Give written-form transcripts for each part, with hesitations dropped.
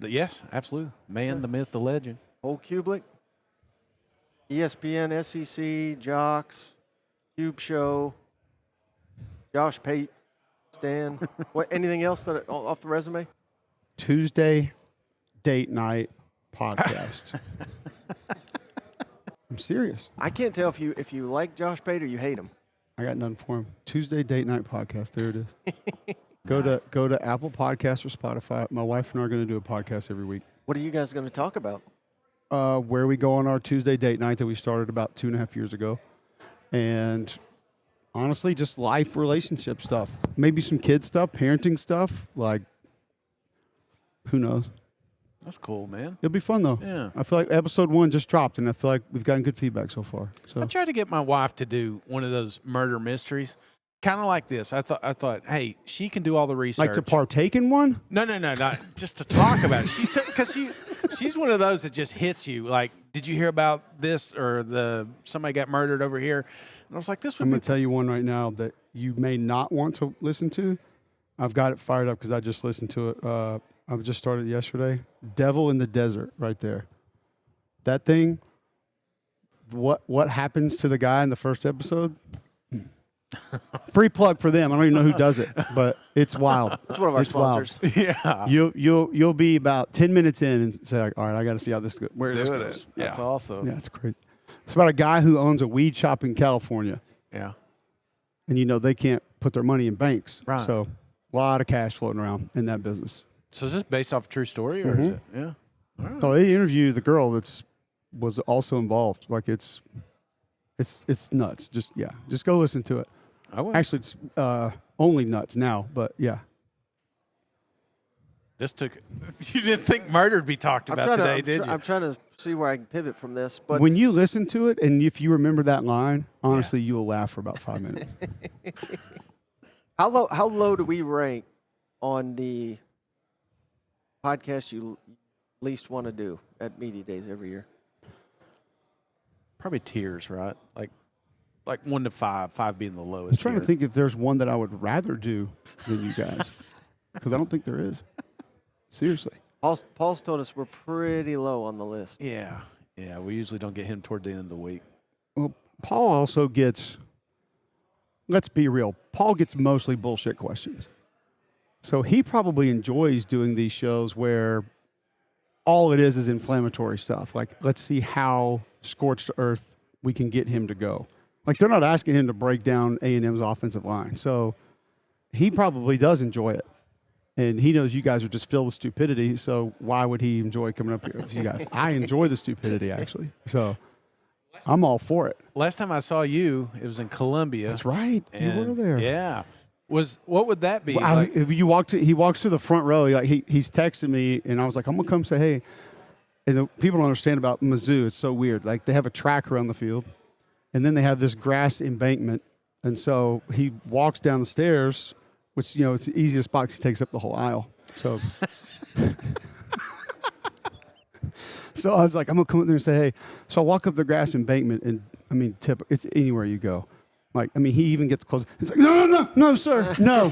Yes, absolutely. Man, the myth, the legend. Old Cubelic, ESPN, SEC, JOX, Cube Show, Josh Pate, Stan. Anything else that off the resume? Tuesday date night podcast. I'm serious. I can't tell if you like Josh Pate or you hate him. I got nothing for him. Tuesday date night podcast. There it is. Go to Apple Podcasts or Spotify. My wife and I are going to do a podcast every week. What are you guys going to talk about? Where we go on our Tuesday date night that we started about 2.5 years ago. And honestly, just life relationship stuff. Maybe some kid stuff, parenting stuff. Like, who knows? That's cool, man. It'll be fun, though. Yeah. I feel like episode 1 just dropped, and I feel like we've gotten good feedback so far. So I tried to get my wife to do one of those murder mysteries, kind of like this. I thought, hey, she can do all the research. like to partake in one? No, not just to talk about it. Because she's one of those that just hits you. Like, did you hear about this or somebody got murdered over here? And I was like, this would I'm be. going to tell you one right now that you may not want to listen to. I've got it fired up because I just listened to it. I just started yesterday. Devil in the Desert, right there. That thing. What happens to the guy in the first episode? Free plug for them. I don't even know who does it, but it's wild. That's one of our sponsors. Wild. Yeah. You'll be about 10 minutes in and say, like, all right, I got to see how this goes. Where this Doing goes. it. That's awesome. Yeah, it's crazy. It's about a guy who owns a weed shop in California. Yeah. And, they can't put their money in banks. Right. So a lot of cash floating around in that business. So is this based off a true story or is it? Yeah. All right. So they interviewed the girl was also involved. Like it's nuts. Just go listen to it. I will. Actually, it's only nuts now, but yeah. This took. You didn't think murder would be talked about today, did you? I'm trying to see where I can pivot from this. But When you listen to it, and if you remember that line, honestly, you will laugh for about 5 minutes. How low do we rank on the podcast you least want to do at Media Days every year? Probably tiers, right? Like 1 to 5, 5 being the lowest. I'm trying to think if there's one that I would rather do than you guys, because I don't think there is. Seriously. Paul's told us we're pretty low on the list. Yeah. We usually don't get him toward the end of the week. Well, Paul also gets, let's be real, Paul gets mostly bullshit questions. So he probably enjoys doing these shows where all it is inflammatory stuff. Like, let's see how scorched earth we can get him to go. Like, they're not asking him to break down A&M's offensive line. So he probably does enjoy it. And he knows you guys are just filled with stupidity, so why would he enjoy coming up here with you guys? I enjoy the stupidity, actually. So I'm all for it. Last time I saw you, it was in Columbia. That's right. You were there. Yeah. What would that be? Well, if he walks to the front row. He's texting me, and I was like, I'm gonna come say hey. And the people don't understand about Mizzou. It's so weird. Like, they have a track around the field, and then they have this grass embankment, and so he walks down the stairs, which it's the easiest box. He takes up the whole aisle. So, so I was like, I'm gonna come up there and say hey. So I walk up the grass embankment, and it's anywhere you go. Like, he even gets close. He's like, no, sir. No,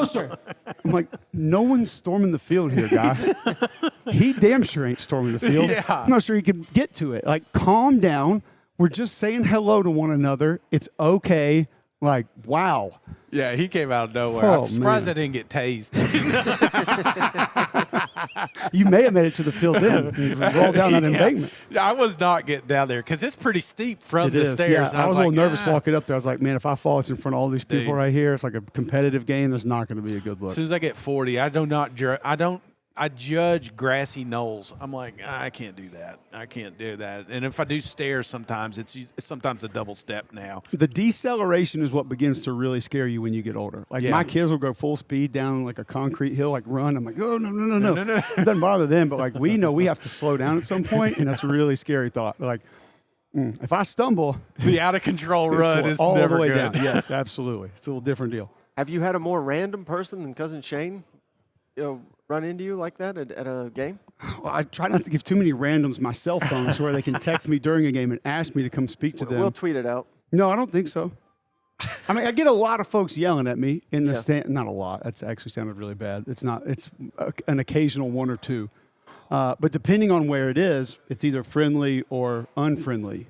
sir. I'm like, no one's storming the field here, guy. He damn sure ain't storming the field. Yeah. I'm not sure he could get to it. Like, calm down. We're just saying hello to one another. It's okay. Like, wow. Yeah, he came out of nowhere. Oh, I'm surprised man. I didn't get tased. You may have made it to the field then. You rolled down that embankment. I was not getting down there because it's pretty steep from It the is, stairs. yeah. And I was a little like, nervous walking up there. I was like, man, if I fall, it's in front of all these people Dude. right here. It's like a competitive game. That's not going to be a good look. As soon as I get 40, I judge grassy knolls. I'm like, I can't do that. I can't do that. And if I do stairs sometimes, it's sometimes a double step now. The deceleration is what begins to really scare you when you get older. Like, Yeah. my kids will go full speed down like a concrete hill, like run. I'm like, oh, no. It doesn't bother them, but like, we know we have to slow down at some point, and that's a really scary thought. Like, if I stumble, The out of control run is all never the way good. down. Yes, absolutely. It's a little different deal. Have you had a more random person than Cousin Shane, run into you like that at a game? Well, I try not to give too many randoms my cell phones where they can text me during a game and ask me to come speak to them. We'll tweet it out. No, I don't think so. I mean, I get a lot of folks yelling at me in the stand. Not a lot. That's actually sounded really bad. It's not. It's an occasional one or two. But depending on where it is, it's either friendly or unfriendly.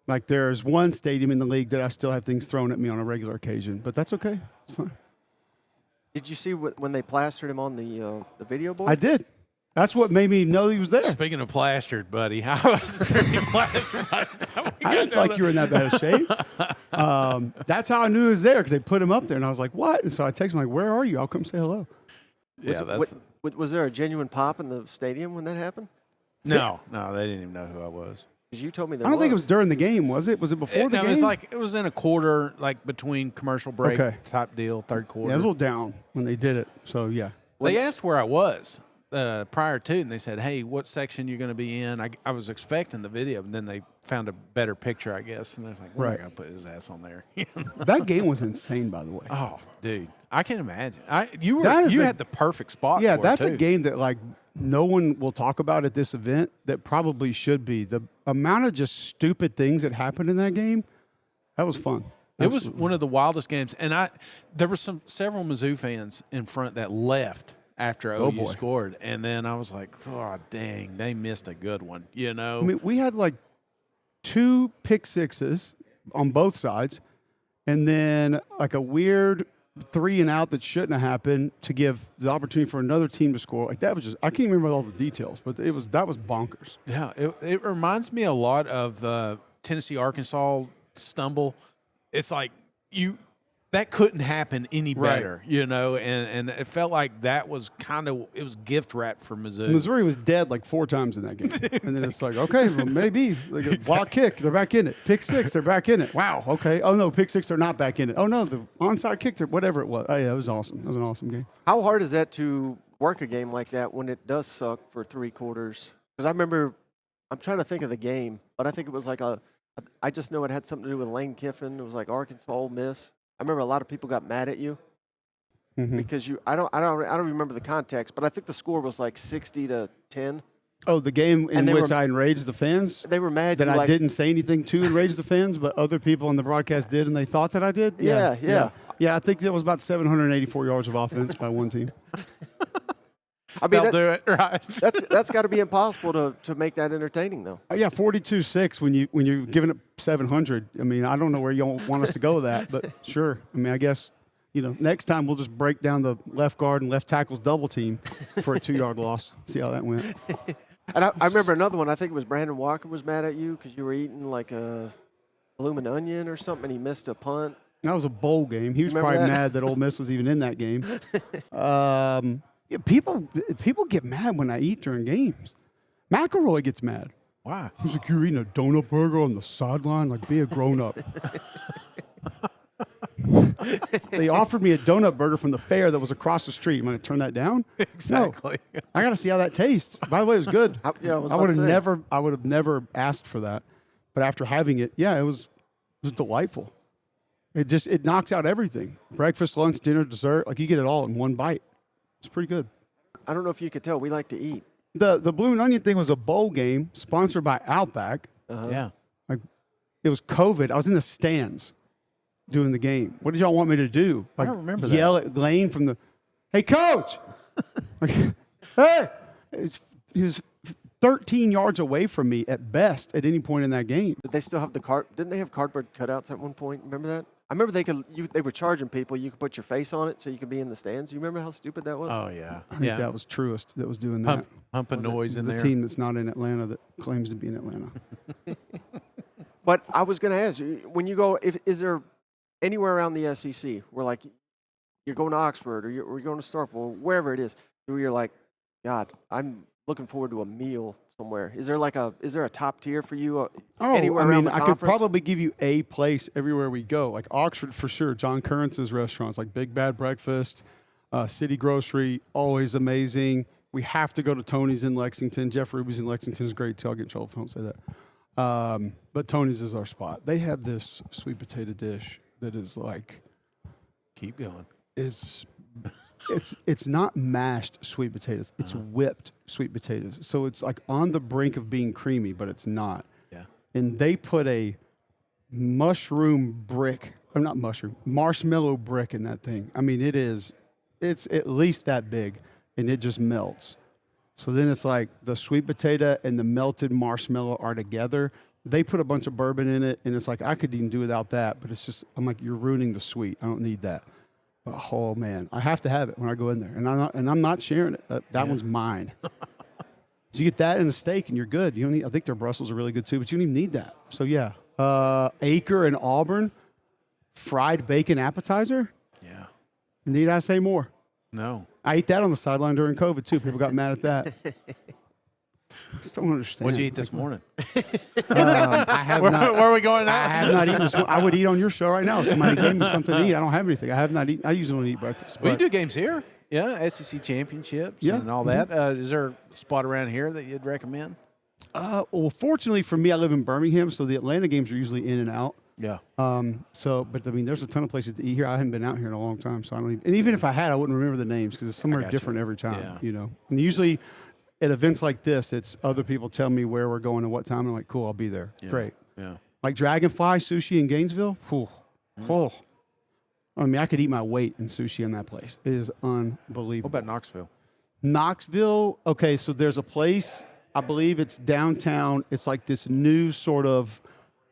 Like there's one stadium in the league that I still have things thrown at me on a regular occasion, but that's okay. It's fine. Did you see when they plastered him on the video board? I did. That's what made me know he was there. Speaking of plastered, buddy, I was pretty plastered by the time we I got didn't feel like you were in that bad of shape. That's how I knew he was there because they put him up there, and I was like, "What?" And so I texted him like, "Where are you? I'll come say hello." Yeah, was there a genuine pop in the stadium when that happened? No, they didn't even know who I was. Because you told me there I don't think it was during the game, was it? Was it before the game? It was in a quarter, like between commercial break type deal, third quarter. Yeah, it was a little down when they did it. So yeah, They asked where I was prior to, and they said, "Hey, what section you're going to be in?" I was expecting the video, and then they found a better picture, I guess, and I was like, "We're not going to put his ass on there." that game was insane, by the way. Oh, dude, I can imagine. You had the perfect spot. Yeah, for that's it a too. game that like no one will talk about at this event. That probably should be. The amount of just stupid things that happened in that game, that was fun. It was one of the wildest games, and there were several Mizzou fans in front that left after OU scored, and then I was like, "Oh, dang, they missed a good one," you know. I mean, we had like 2 pick sixes on both sides, and then like a weird 3 and out that shouldn't have happened to give the opportunity for another team to score. Like that was just, I can't remember all the details, but that was bonkers. Yeah, it reminds me a lot of the Tennessee-Arkansas stumble. It's like that couldn't happen any better, you know, and it felt like that was it was gift wrapped for Mizzou. Missouri was dead like 4 times in that game. And then it's like, okay, well, maybe. Like a block kick, they're back in it. Pick 6, they're back in it. Wow, okay. Oh, no, pick 6, they're not back in it. Oh, no, the onside kick, whatever it was. Oh, yeah, it was awesome. It was an awesome game. How hard is that to work a game like that when it does suck for 3 quarters? Because I remember, I'm trying to think of the game, but I think it was like I just know it had something to do with Lane Kiffin. It was like Arkansas, Ole Miss. I remember a lot of people got mad at you because I don't remember the context, but I think the score was like 60-10. Oh, the game in which I enraged the fans? They were mad that I didn't say anything to enrage the fans, but other people on the broadcast did, and they thought that I did? Yeah. Yeah, I think that was about 784 yards of offense by one team. I mean, They'll do it right. That's got to be impossible to make that entertaining, though. Yeah, 42-6 when you're giving up 700. I mean, I don't know where you want us to go with that, but sure. I mean, I guess next time we'll just break down the left guard and left tackle's double team for a 2-yard loss. See how that went. And I remember another one. I think it was Brandon Walker was mad at you because you were eating like a bloomin' onion or something, and he missed a punt. That was a bowl game. He was probably mad that Ole Miss was even in that game. Yeah, people get mad when I eat during games. McElroy gets mad. Why? He's like, "You're eating a donut burger on the sideline? Like, be a grown-up." They offered me a donut burger from the fair that was across the street. Am I going to turn that down? Exactly. No. I got to see how that tastes. By the way, it was good. I would have never asked for that. But after having it, yeah, it was delightful. It knocks out everything. Breakfast, lunch, dinner, dessert. Like, you get it all in one bite. It's pretty good. I don't know if you could tell. We like to eat. The Blue and Onion thing was a bowl game sponsored by Outback. Yeah. Like, it was COVID. I was in the stands doing the game. What did y'all want me to do? Like, I don't remember that. Yell at Lane from the, "Hey, coach!" Like, hey! He was 13 yards away from me at best at any point in that game. Did they still have didn't they have cardboard cutouts at one point? Remember that? I remember they were charging people. You could put your face on it so you could be in the stands. You remember how stupid that was? Oh, yeah. I think that was Truist that was doing that. Humping noise in the there. team that's not in Atlanta that claims to be in Atlanta. But I was going to ask you, when you go, is there anywhere around the SEC where, like, you're going to Oxford or you're going to Starkville, wherever it is, where you're like, God, I'm looking forward to a meal somewhere? Is there a top tier for you anywhere around the conference? I could probably give you a place everywhere we go. Like Oxford for sure. John Currance's restaurants, like Big Bad Breakfast, City Grocery, always amazing. We have to go to Tony's in Lexington. Jeff Ruby's in Lexington is great too. I'll get in trouble if I don't say that. But Tony's is our spot. They have this sweet potato dish that is like, keep going. It's not mashed sweet potatoes. It's whipped sweet potatoes. So it's like on the brink of being creamy, but it's not. Yeah. And they put a mushroom brick. I'm not mushroom, marshmallow brick in that thing. I mean, it's at least that big, and it just melts. So then it's like the sweet potato and the melted marshmallow are together. They put a bunch of bourbon in it, and it's like I could even do without that. But it's just, I'm like, you're ruining the sweet. I don't need that. But, oh man, I have to have it when I go in there, and I'm not sharing it. That one's mine. So you get that and a steak, and you're good. You don't need. I think their Brussels are really good too, but you don't even need that. So yeah, Acre and Auburn, fried bacon appetizer. Yeah. Need I say more? No. I ate that on the sideline during COVID too. People got mad at that. I still don't understand. What'd you eat this morning? I have not. Where are we going now? I have not eaten this morning. I would eat on your show right now if somebody gave me something to eat. I don't have anything. I have not eaten. I usually don't eat breakfast. Well, you do games here. Yeah, SEC championships and all that. Is there a spot around here that you'd recommend? Well, fortunately for me, I live in Birmingham, so the Atlanta games are usually in and out. Yeah. But I mean, there's a ton of places to eat here. I haven't been out here in a long time, so I don't even. And even if I had, I wouldn't remember the names because it's somewhere different every time. Yeah. And usually at events like this, it's other people tell me where we're going and what time. I'm like, cool, I'll be there. Yeah. Great. Yeah. Like Dragonfly Sushi in Gainesville. Whew. Oh. I mean, I could eat my weight in sushi in that place. It is unbelievable. What about Knoxville? Knoxville, okay, so there's a place, I believe it's downtown. It's like this new sort of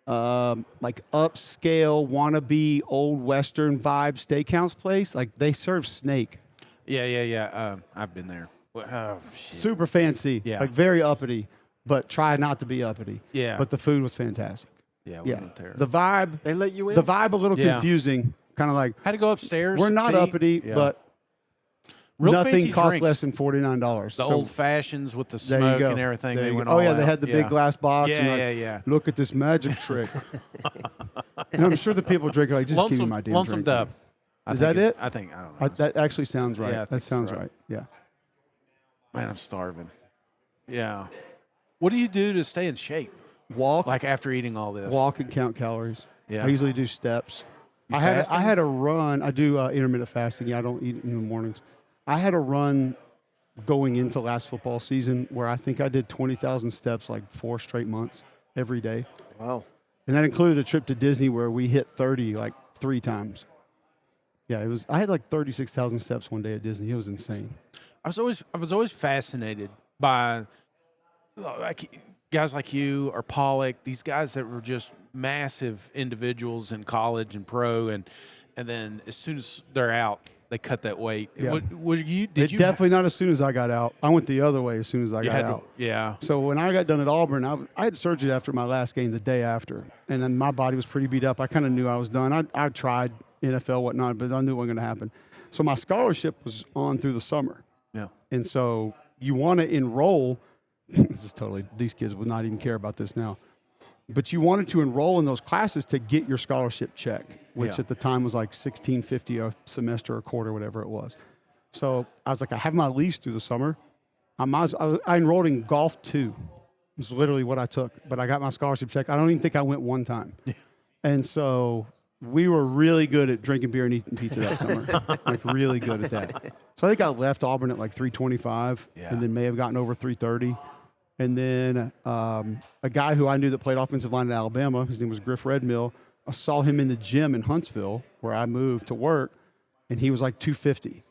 like upscale, wannabe, old Western vibe steakhouse place. Like they serve snake. Yeah. I've been there. Oh, shit. Super fancy. Yeah. Like very uppity, but try not to be uppity. Yeah. But the food was fantastic. Yeah, we went there. The vibe. They let you in? The vibe a little confusing. Kind of like. Had to go upstairs. We're not uppity, but real nothing fancy costs drinks. less than $49. The old fashions with the There you smoke go. and everything. There They you went go. all Oh, yeah, out. they had the big glass box. Yeah, and yeah. Look at this magic trick. And I'm sure the people drinking like, just give me my damn Lonesome drink. Dove. Is that it? I think, I don't know. That actually sounds right. Yeah, I think that it's sounds right. right. Yeah. Man, I'm starving. Yeah. What do you do to stay in shape? Walk. Like after eating all this? Walk and count calories. Yeah. I usually do steps. You I fasting? had a run. I do intermittent fasting. Yeah, I don't eat in the mornings. I had a run going into last football season where I think I did 20,000 steps like 4 straight months every day. Wow. And that included a trip to Disney where we hit 30 like 3 times. Yeah, it was. I had like 36,000 steps one day at Disney. It was insane. I was always fascinated by like guys like you or Pollock, these guys that were just massive individuals in college and pro, and then as soon as they're out, they cut that weight. Yeah. Did you definitely not as soon as I got out. I went the other way as soon as I got had to- out. yeah. So when I got done at Auburn, I had surgery after my last game the day after, and then my body was pretty beat up. I kind of knew I was done. I tried NFL, whatnot, but I knew it wasn't going to happen. So my scholarship was on through the summer. Yeah. And so you want to enroll. This is totally, these kids would not even care about this now. But you wanted to enroll in those classes to get your scholarship check, which at the time was like $16.50 a semester or quarter, whatever it was. So I was like, I have my lease through the summer. I enrolled in golf 2. It's literally what I took. But I got my scholarship check. I don't even think I went one time. And so we were really good at drinking beer and eating pizza that summer. Like really good at that. So I think I left Auburn at like 325 and then may have gotten over 330. And then a guy who I knew that played offensive line at Alabama, his name was Griff Redmill, I saw him in the gym in Huntsville where I moved to work, and he was like 250.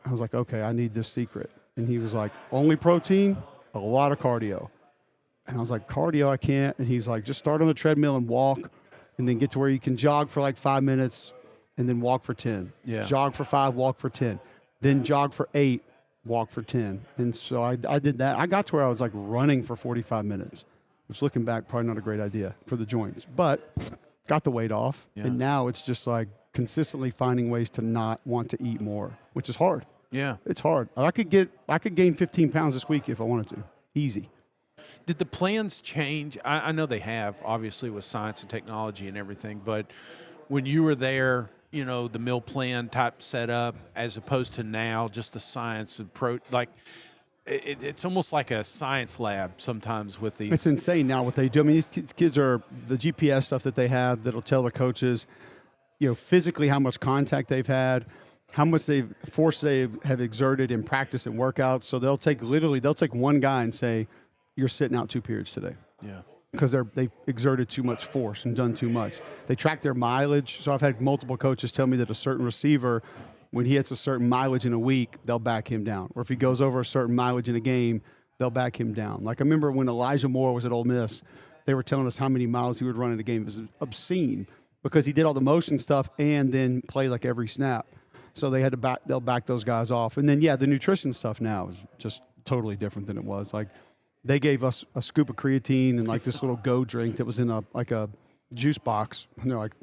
I was like, okay, I need this secret. And he was like, only protein, a lot of cardio. And I was like, cardio, I can't. And he's like, just start on the treadmill and walk, and then get to where you can jog for like 5 minutes and then walk for 10. Yeah. Jog for 5, walk for 10. Then jog for 8, walk for 10. And so I did that. I got to where I was like running for 45 minutes, which looking back, probably not a great idea for the joints, but got the weight off. Yeah. And now it's just like consistently finding ways to not want to eat more, which is hard. Yeah. It's hard. I could gain 15 pounds this week if I wanted to. Easy. Did the plans change? I know they have, obviously, with science and technology and everything, but when you were there, you know, the meal plan type setup as opposed to now, just the science and it's almost like a science lab sometimes with these. It's insane now what they do. I mean, these kids are the GPS stuff that they have that'll tell the coaches, you know, physically how much contact they've had, how much they have exerted in practice and workouts. So they'll take one guy and say, you're sitting out 2 periods today. Yeah. because they've exerted too much force and done too much. They track their mileage. So I've had multiple coaches tell me that a certain receiver, when he hits a certain mileage in a week, they'll back him down. Or if he goes over a certain mileage in a game, they'll back him down. Like I remember when Elijah Moore was at Ole Miss, they were telling us how many miles he would run in a game. It was obscene because he did all the motion stuff and then play like every snap. So they'll back those guys off. And then, the nutrition stuff now is just totally different than it was. Like they gave us a scoop of creatine and like this little Go drink that was in a juice box. And they're like,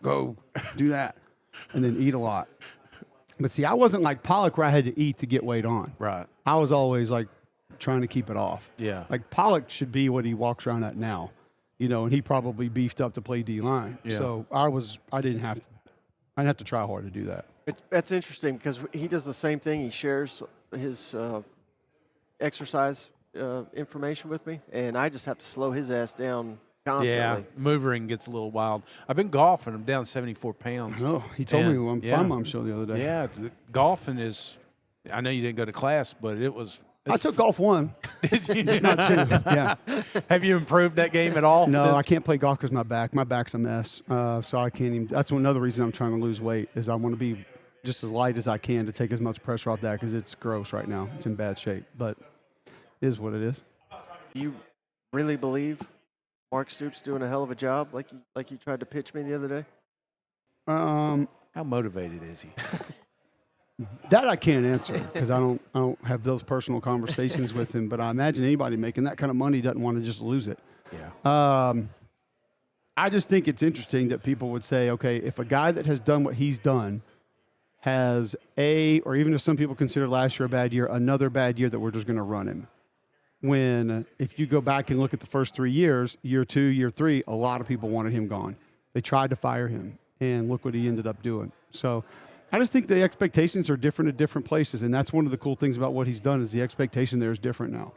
go do that and then eat a lot. But see, I wasn't like Pollock where I had to eat to get weight on. Right. I was always like trying to keep it off. Yeah. Like Pollock should be what he walks around at now, and he probably beefed up to play D-line. Yeah. So I didn't have to try hard to do that. That's interesting because he does the same thing. He shares his exercise information with me, and I just have to slow his ass down constantly. Yeah, movering gets a little wild. I've been golfing. I'm down 74 pounds. Oh, he told me on Fun Mom show the other day. Yeah, golfing is – I know you didn't go to class, but it was – I took golf 1. Did you? Not 2. Yeah. Have you improved that game at all? No, I can't play golf because my back's a mess. So I can't even. That's another reason I'm trying to lose weight is I want to be just as light as I can to take as much pressure off that because it's gross right now. It's in bad shape, but it is what it is. Do you really believe Mark Stoops doing a hell of a job like you tried to pitch me the other day? How motivated is he? That I can't answer because I don't have those personal conversations with him. But I imagine anybody making that kind of money doesn't want to just lose it. Yeah. I just think it's interesting that people would say, okay, if a guy that has done what he's done has or even if some people consider last year a bad year, another bad year that we're just going to run him. When if you go back and look at the first 3 years, year 2, year 3, a lot of people wanted him gone. They tried to fire him, and look what he ended up doing. So I just think the expectations are different at different places, and that's one of the cool things about what he's done is the expectation there is different now.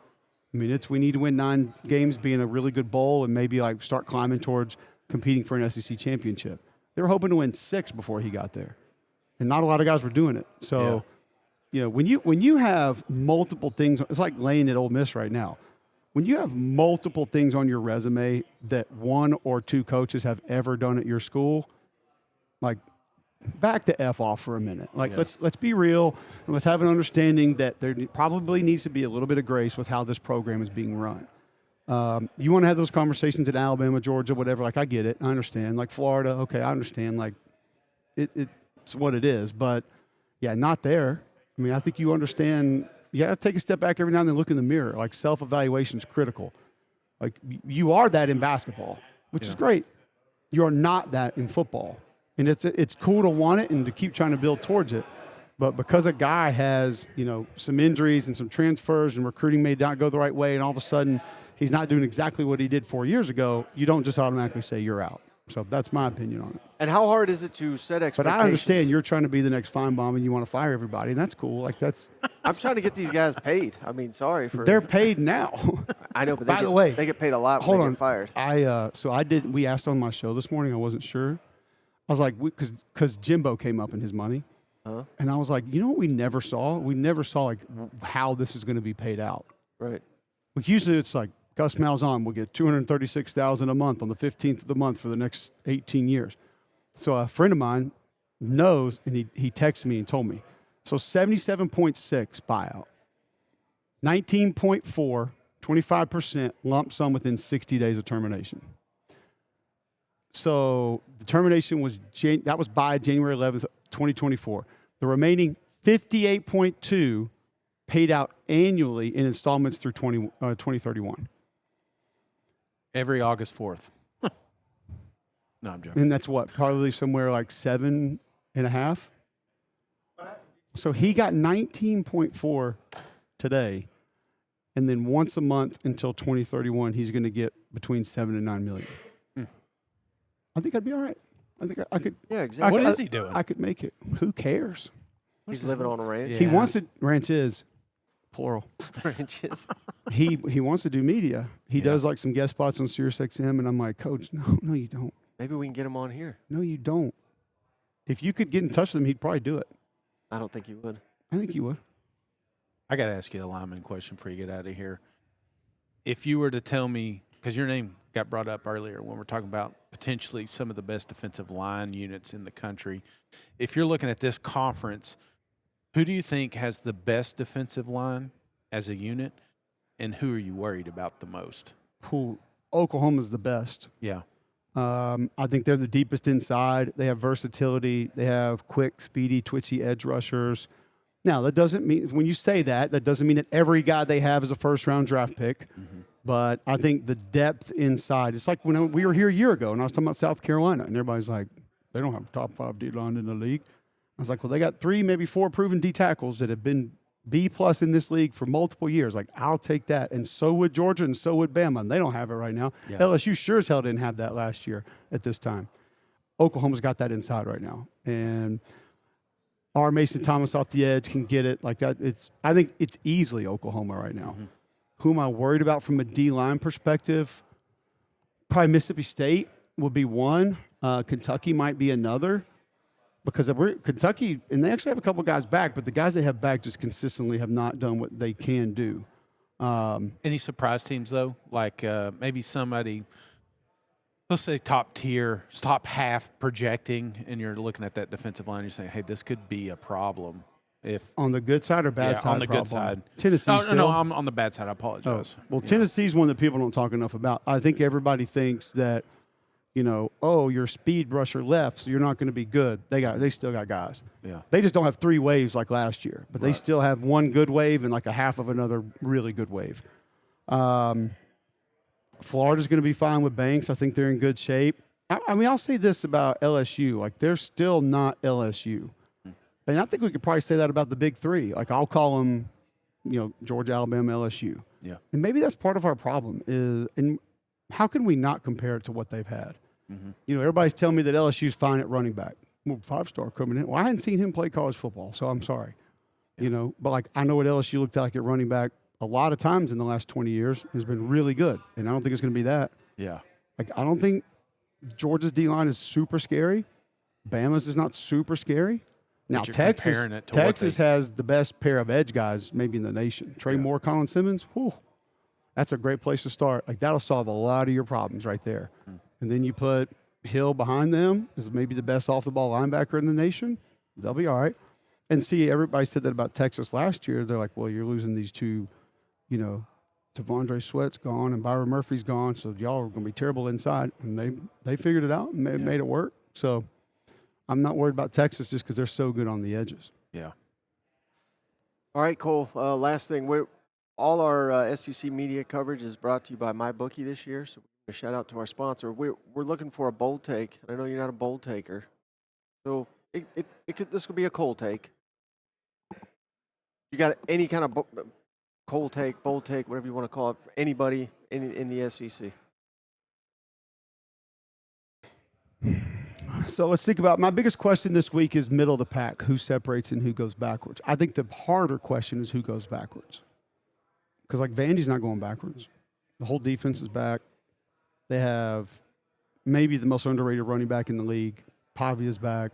I mean, we need to win 9 games, be in a really good bowl, and maybe like start climbing towards competing for an SEC championship. They were hoping to win 6 before he got there, and not a lot of guys were doing it. So, when you have multiple things, it's like Lane at Ole Miss right now. When you have multiple things on your resume that 1 or 2 coaches have ever done at your school, like back the F off for a minute. Like let's be real and let's have an understanding that there probably needs to be a little bit of grace with how this program is being run. You want to have those conversations at Alabama, Georgia, whatever. Like I get it, I understand. Like Florida, okay, I understand. Like it's what it is, but not there. I mean, I think you understand. You got to take a step back every now and then, look in the mirror. Like self-evaluation is critical. Like you are that in basketball, which is great. You are not that in football. And it's cool to want it and to keep trying to build towards it. But because a guy has, some injuries and some transfers and recruiting may not go the right way and all of a sudden he's not doing exactly what he did 4 years ago, you don't just automatically say you're out. So that's my opinion on it. And how hard is it to set expectations? But I understand you're trying to be the next Feinbaum and you want to fire everybody, and that's cool. Like I'm trying to get these guys paid. I mean, sorry for. They're paid now. I know, but by the way, they get paid a lot when they get fired. We asked on my show this morning. I wasn't sure. I was like, because Jimbo came up in his money, and I was like, you know what we never saw? We never saw like how this is going to be paid out. Right. Like usually it's like Gus Malzahn will get $236,000 a month on the 15th of the month for the next 18 years. So a friend of mine knows, and he texted me and told me. So 77.6 buyout, 19.4, 25% lump sum within 60 days of termination. So the termination was by January 11th, 2024. The remaining 58.2 paid out annually in installments through 2031. Every August 4th. No, I'm joking. And that's what, probably somewhere like 7.5. So he got 19.4 today, and then once a month until 2031, he's going to get between 7 and 9 million. I think I'd be all right. I think I could. Yeah, exactly. What is he doing? I could make it. Who cares? He's living on a ranch. Yeah. He wants to ranches, plural. Ranches. He wants to do media. He does like some guest spots on SiriusXM, and I'm like, Coach, no, you don't. Maybe we can get him on here. No, you don't. If you could get in touch with him, he'd probably do it. I don't think he would. I think you would. I got to ask you a lineman question before you get out of here. If you were to tell me, because your name got brought up earlier when we're talking about potentially some of the best defensive line units in the country. If you're looking at this conference, who do you think has the best defensive line as a unit, and who are you worried about the most? Oklahoma's the best. Yeah. I think they're the deepest inside. They have versatility. They have quick, speedy, twitchy edge rushers. Now, that doesn't mean, when you say that, that doesn't mean that every guy they have is a first-round draft pick. Mm-hmm. But I think the depth inside, it's like when we were here a year ago and I was talking about South Carolina, and everybody's like, they don't have a top 5 D-line in the league. I was like, well, they got 3, maybe 4 proven D tackles that have been B-plus in this league for multiple years. Like, I'll take that. And so would Georgia and so would Bama. And they don't have it right now. Yeah. LSU sure as hell didn't have that last year at this time. Oklahoma's got that inside right now. And our Mason Thomas off the edge can get it. Like, I think it's easily Oklahoma right now. Mm-hmm. Who am I worried about from a D-line perspective? Probably Mississippi State would be one. Kentucky might be another. Because Kentucky, and they actually have a couple guys back, but the guys they have back just consistently have not done what they can do. Any surprise teams, though? Like maybe somebody, let's say top tier, top half projecting, and you're looking at that defensive line, you're saying, hey, this could be a problem. If on the good side or bad side? On the good side. Tennessee. No, I'm on the bad side. I apologize. Oh. Well, Tennessee's one that people don't talk enough about. I think everybody thinks that, you're speed rusher left, so you're not going to be good. They still got guys. Yeah. They just don't have 3 waves like last year, but they still have 1 good wave and like a half of another really good wave. Florida's going to be fine with Banks. I think they're in good shape. I mean, I'll say this about LSU. Like, they're still not LSU. And I think we could probably say that about the big 3. Like, I'll call them, Georgia, Alabama, LSU. Yeah. And maybe that's part of our problem is, and how can we not compare it to what they've had? Mm-hmm. Everybody's telling me that LSU's fine at running back. Well, 5-star coming in. Well, I hadn't seen him play college football, so I'm sorry. Yeah. But like, I know what LSU looked like at running back a lot of times in the last 20 years has been really good, and I don't think it's going to be that. Yeah. Like, I don't think Georgia's D-line is super scary. Bama's is not super scary. Now, Texas has the best pair of edge guys maybe in the nation. Trey Moore, Colin Simmons, whew, that's a great place to start. Like, that'll solve a lot of your problems right there. And then you put Hill behind them as maybe the best off-the-ball linebacker in the nation. They'll be all right. And see, everybody said that about Texas last year. They're like, well, you're losing these 2, Tavondre Sweat's gone and Byron Murphy's gone, so y'all are going to be terrible inside. And they figured it out and made it work. So I'm not worried about Texas just because they're so good on the edges. Yeah. All right, Cole. Last thing. All our SEC media coverage is brought to you by MyBookie this year. So a shout out to our sponsor. We're looking for a bold take. I know you're not a bold taker, so this could be a cold take. You got any kind of cold take, bold take, whatever you want to call it, for anybody in the SEC? So let's think about my biggest question this week is middle of the pack. Who separates and who goes backwards? I think the harder question is who goes backwards. Because, like, Vandy's not going backwards. The whole defense is back. They have maybe the most underrated running back in the league. Pavia's back.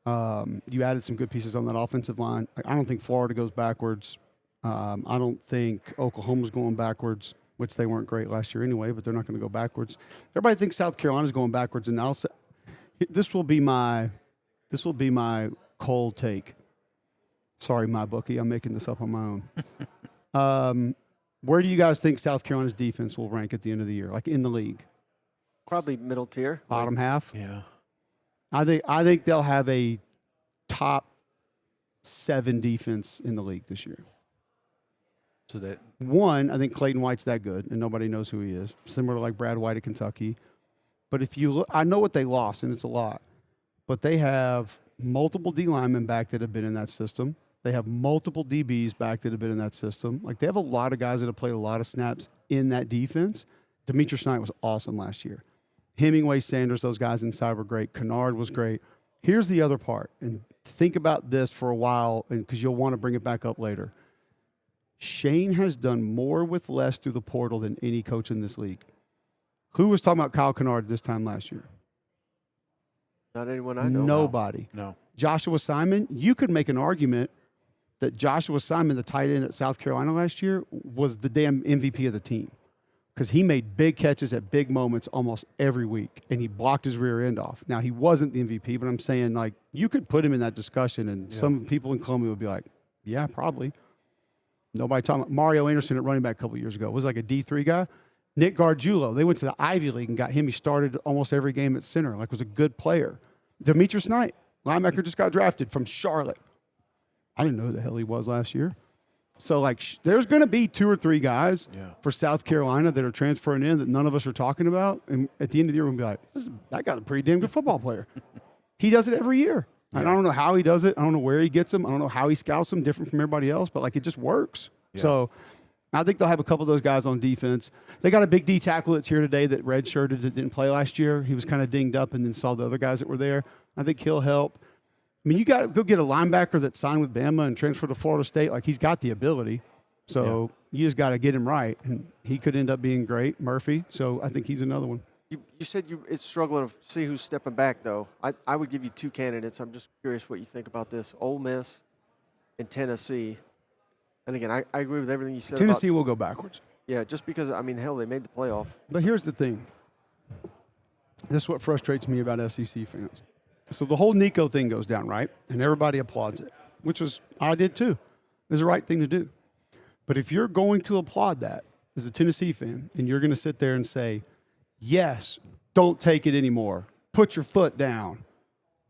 You added some good pieces on that offensive line. I don't think Florida goes backwards. I don't think Oklahoma's going backwards, which they weren't great last year anyway, but they're not going to go backwards. Everybody thinks South Carolina's going backwards, and I'll say this will be my cold take. Sorry, MyBookie. I'm making this up on my own. Where do you guys think South Carolina's defense will rank at the end of the year, like in the league? Probably middle tier. Bottom half? Yeah. I think they'll have a top 7 defense in the league this year. So that one, I think Clayton White's that good, and nobody knows who he is. Similar to like Brad White at Kentucky. But if you look, I know what they lost, and it's a lot. But they have multiple D linemen back that have been in that system. They have multiple DBs back that have been in that system. Like, they have a lot of guys that have played a lot of snaps in that defense. Demetrius Knight was awesome last year. Hemingway, Sanders, those guys inside were great. Kennard was great. Here's the other part, and think about this for a while because you'll want to bring it back up later. Shane has done more with less through the portal than any coach in this league. Who was talking about Kyle Kennard this time last year? Not anyone I know. Nobody. No. Joshua Simon, you could make an argument that Joshua Simon, the tight end at South Carolina last year, was the damn MVP of the team. because he made big catches at big moments almost every week, and he blocked his rear end off. Now, he wasn't the MVP, but I'm saying, like, you could put him in that discussion, and some people in Columbia would be like, yeah, probably. Nobody talking about Mario Anderson at running back a couple years ago. Was like a D3 guy. Nick Gargiulo, they went to the Ivy League and got him. He started almost every game at center, like was a good player. Demetrius Knight, linebacker, just got drafted from Charlotte. I didn't know who the hell he was last year. So, like, there's going to be 2 or 3 guys for South Carolina that are transferring in that none of us are talking about. And at the end of the year, we'll be like, that guy's a pretty damn good football player. He does it every year. And I don't know how he does it. I don't know where he gets them. I don't know how he scouts them different from everybody else, but, like, it just works. Yeah. So I think they'll have a couple of those guys on defense. They got a big D tackle that's here today that redshirted that didn't play last year. He was kind of dinged up and then saw the other guys that were there. I think he'll help. I mean, you got to go get a linebacker that signed with Bama and transferred to Florida State. Like, he's got the ability. So you just got to get him right. And he could end up being great, Murphy. So I think he's another one. You said it's struggling to see who's stepping back, though. I would give you 2 candidates. I'm just curious what you think about this. Ole Miss and Tennessee. And, again, I agree with everything you said. Tennessee will go backwards. Yeah, just because, I mean, hell, they made the playoff. But here's the thing. This is what frustrates me about SEC fans. So the whole Nico thing goes down, right? And everybody applauds it, which was, I did too. It was the right thing to do. But if you're going to applaud that as a Tennessee fan and you're going to sit there and say, yes, don't take it anymore, put your foot down,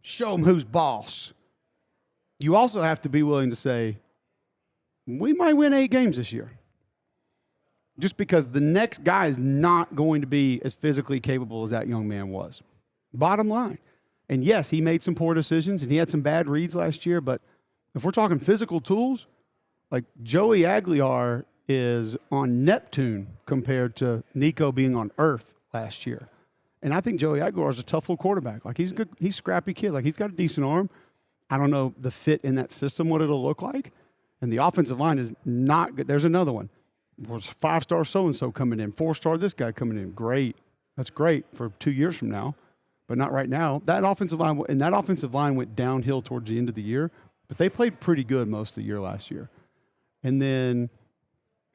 show them who's boss, you also have to be willing to say, we might win 8 games this year. Just because the next guy is not going to be as physically capable as that young man was. Bottom line. And yes, he made some poor decisions and he had some bad reads last year, but if we're talking physical tools, like Joey Aguilar is on Neptune compared to Nico being on Earth last year. And I think Joey Aguilar is a tough little quarterback. Like, he's good, he's a scrappy kid. Like, he's got a decent arm. I don't know the fit in that system, what it'll look like. And the offensive line is not good. There's another one. There's 5-star so-and-so coming in, 4-star this guy coming in. Great. That's great for 2 years from now, but not right now. That offensive line went downhill towards the end of the year, but they played pretty good most of the year last year. And then,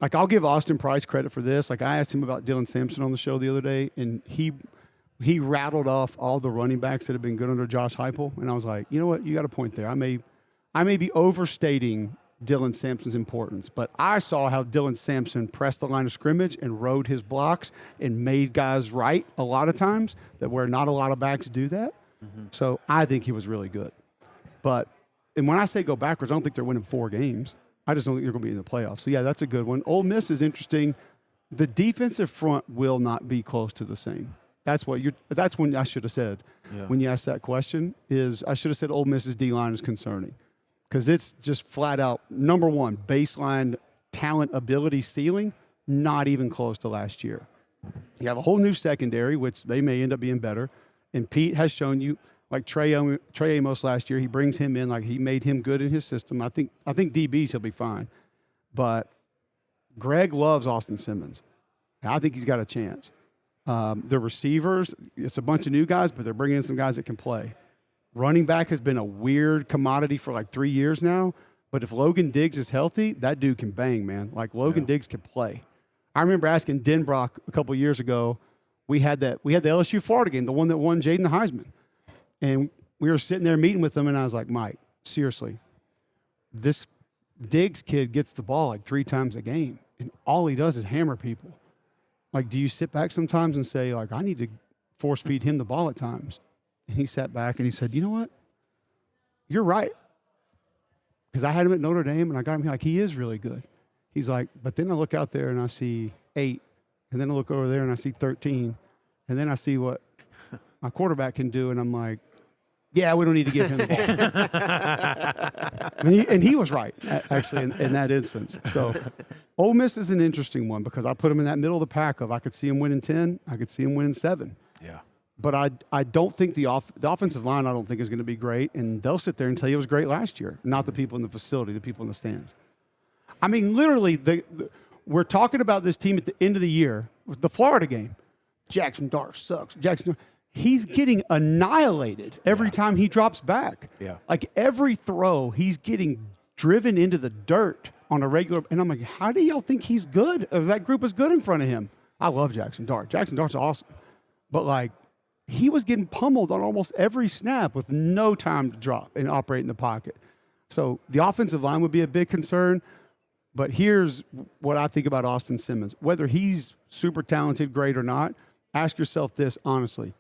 like, I'll give Austin Price credit for this. Like, I asked him about Dylan Sampson on the show the other day, and he rattled off all the running backs that have been good under Josh Heupel, and I was like, you know what? You got a point there. I may be overstating Dylan Sampson's importance, but I saw how Dylan Sampson pressed the line of scrimmage and rode his blocks and made guys right a lot of times that where not a lot of backs do that. Mm-hmm. So I think he was really good. And when I say go backwards, I don't think they're winning 4 games. I just don't think they're going to be in the playoffs. So, yeah, that's a good one. Ole Miss is interesting. The defensive front will not be close to the same. That's when I should have said when you asked that question I should have said Ole Miss's D-line is concerning. Because it's just flat out, number one, baseline talent, ability, ceiling, not even close to last year. You have a whole new secondary, which they may end up being better. And Pete has shown you, like Trey Amos last year, he brings him in, like he made him good in his system. I think DBs, he'll be fine. But Greg loves Austin Simmons. And I think he's got a chance. The receivers, it's a bunch of new guys, but they're bringing in some guys that can play. Running back has been a weird commodity for like 3 years now, but if Logan Diggs is healthy, that dude can bang, man. Like, Logan Diggs can play. I remember asking Denbrock a couple of years ago, we had the LSU Florida game, the one that won Jaden the Heisman. And we were sitting there meeting with him, and I was like, Mike, seriously, this Diggs kid gets the ball like 3 times a game, and all he does is hammer people. Like, do you sit back sometimes and say, like, I need to force feed him the ball at times? And he sat back and he said, you know what? You're right. Because I had him at Notre Dame, and I got him like, he is really good. He's like, but then I look out there and I see 8, and then I look over there and I see 13, and then I see what my quarterback can do, and I'm like, yeah, we don't need to give him the ball. and he was right, actually, in that instance. So Ole Miss is an interesting one because I put him in that middle of the pack of I could see him winning 10, I could see him winning 7. Yeah. But I don't think the offensive line I don't think is going to be great, and they'll sit there and tell you it was great last year, not the people in the facility, the people in the stands. I mean, literally, we're talking about this team at the end of the year, the Florida game. Jackson Dart sucks. He's getting annihilated every time he drops back. Yeah. Like, every throw, he's getting driven into the dirt on a regular. And I'm like, how do y'all think he's good? That group is good in front of him. I love Jackson Dart. Jackson Dart's awesome. But, like, he was getting pummeled on almost every snap with no time to drop and operate in the pocket. So the offensive line would be a big concern. But here's what I think about Austin Simmons. Whether he's super talented, great or not, ask yourself this honestly.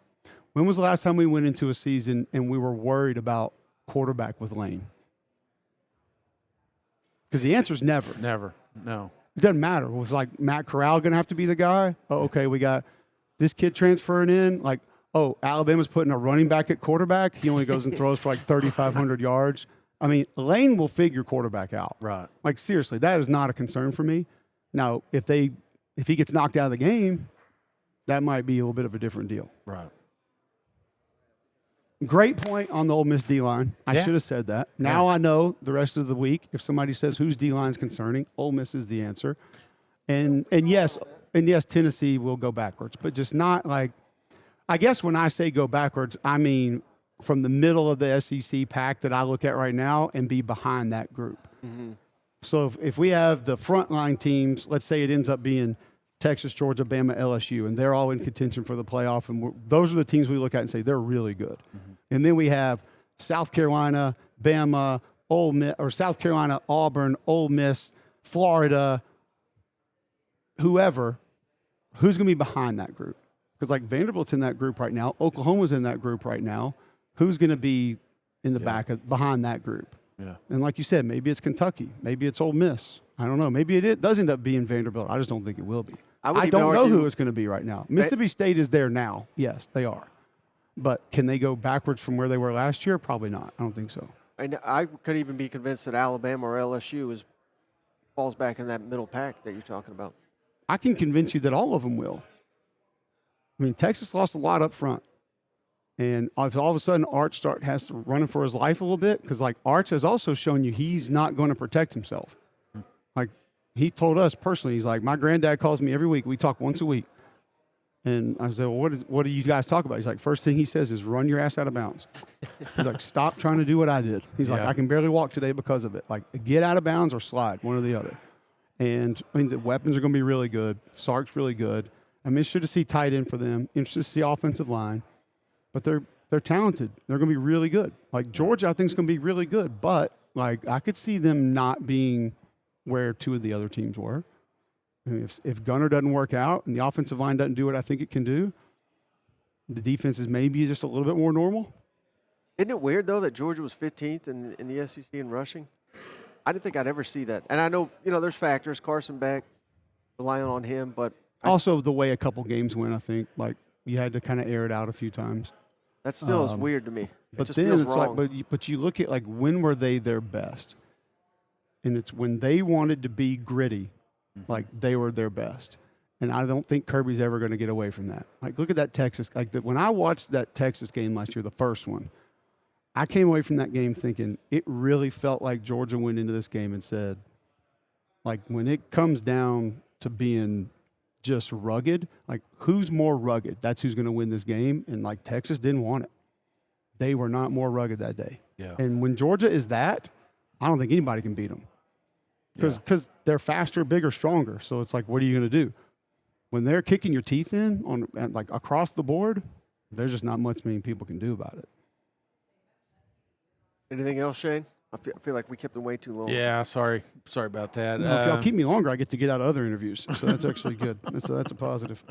When was the last time we went into a season and we were worried about quarterback with Lane? Because the answer is never. Never. No. It doesn't matter. It was like Matt Corral going to have to be the guy? Oh, okay, we got this kid transferring in. Like, oh, Alabama's putting a running back at quarterback. He only goes and throws for like 3,500 yards. I mean, Lane will figure quarterback out. Right. Like, seriously, that is not a concern for me. Now, if he gets knocked out of the game, that might be a little bit of a different deal. Right. Great point on the Ole Miss D-line. I should have said that. Now I know the rest of the week, if somebody says whose D-line is concerning, Ole Miss is the answer. And yes, Tennessee will go backwards, but just not like – I guess when I say go backwards, I mean from the middle of the SEC pack that I look at right now and be behind that group. Mm-hmm. So if we have the frontline teams, let's say it ends up being Texas, Georgia, Bama, LSU, and they're all in contention for the playoff, and those are the teams we look at and say they're really good. Mm-hmm. And then we have South Carolina, Bama, Ole Miss, or South Carolina, Auburn, Ole Miss, Florida, whoever, who's going to be behind that group? Because like Vanderbilt's in that group right now, Oklahoma's in that group right now. Who's going to be in the behind that group? Yeah. And like you said, maybe it's Kentucky, maybe it's Ole Miss. I don't know. Maybe it does end up being Vanderbilt. I just don't think it will be. I don't know who it's going to be right now. Mississippi State is there now. Yes, they are. But can they go backwards from where they were last year? Probably not. I don't think so. And I could even be convinced that Alabama or LSU falls back in that middle pack that you're talking about. I can convince you that all of them will. I mean, Texas lost a lot up front. And if all of a sudden Arch has to run for his life a little bit, because like Arch has also shown you he's not going to protect himself. Like he told us personally, he's like, my granddad calls me every week. We talk once a week. And I said, well, what do you guys talk about? He's like, first thing he says is run your ass out of bounds. He's like, stop trying to do what I did. He's like, I can barely walk today because of it. Like, get out of bounds or slide, one or the other. And, I mean, the weapons are going to be really good. Sark's really good. I'm interested to see tight end for them. Interested to see offensive line. But they're talented. They're going to be really good. Like, Georgia, I think, is going to be really good. But, like, I could see them not being where two of the other teams were. I mean, if Gunner doesn't work out and the offensive line doesn't do what I think it can do, the defense is maybe just a little bit more normal. Isn't it weird, though, that Georgia was 15th in the SEC in rushing? I didn't think I'd ever see that. And I know, there's factors. Carson Beck, relying on him. But also the way a couple games went, I think. Like, you had to kind of air it out a few times. That still is weird to me. But then it's wrong. Like, but you look at, like, when were they their best? And it's when they wanted to be gritty. Like, they were their best. And I don't think Kirby's ever going to get away from that. Like, look at that Texas. Like, when I watched that Texas game last year, the first one, I came away from that game thinking it really felt like Georgia went into this game and said, like, when it comes down to being just rugged, like, who's more rugged? That's who's going to win this game. And, like, Texas didn't want it. They were not more rugged that day. Yeah. And when Georgia is that, I don't think anybody can beat them. Because they're faster, bigger, stronger. So it's like, what are you going to do? When they're kicking your teeth in like across the board, there's just not much many people can do about it. Anything else, Shane? I feel like we kept them way too long. Yeah, sorry about that. No, if y'all keep me longer, I get to get out of other interviews. So that's actually good. So that's a positive.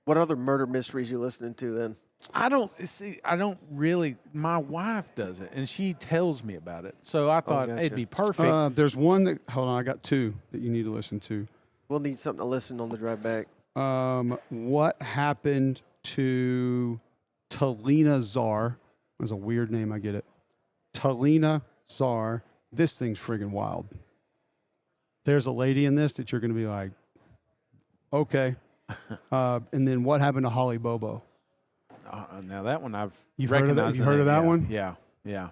What other murder mysteries you listening to then? I don't really. My wife does it, and she tells me about it. So I thought it'd be perfect. There's one that, hold on, I got two that you need to listen to. We'll need something to listen on the drive back. What happened to Talina Czar? That's a weird name, I get it. Talina Czar. This thing's friggin' wild. There's a lady in this that you're going to be like, okay. And then what happened to Holly Bobo? Now that one You've heard of that one? Yeah.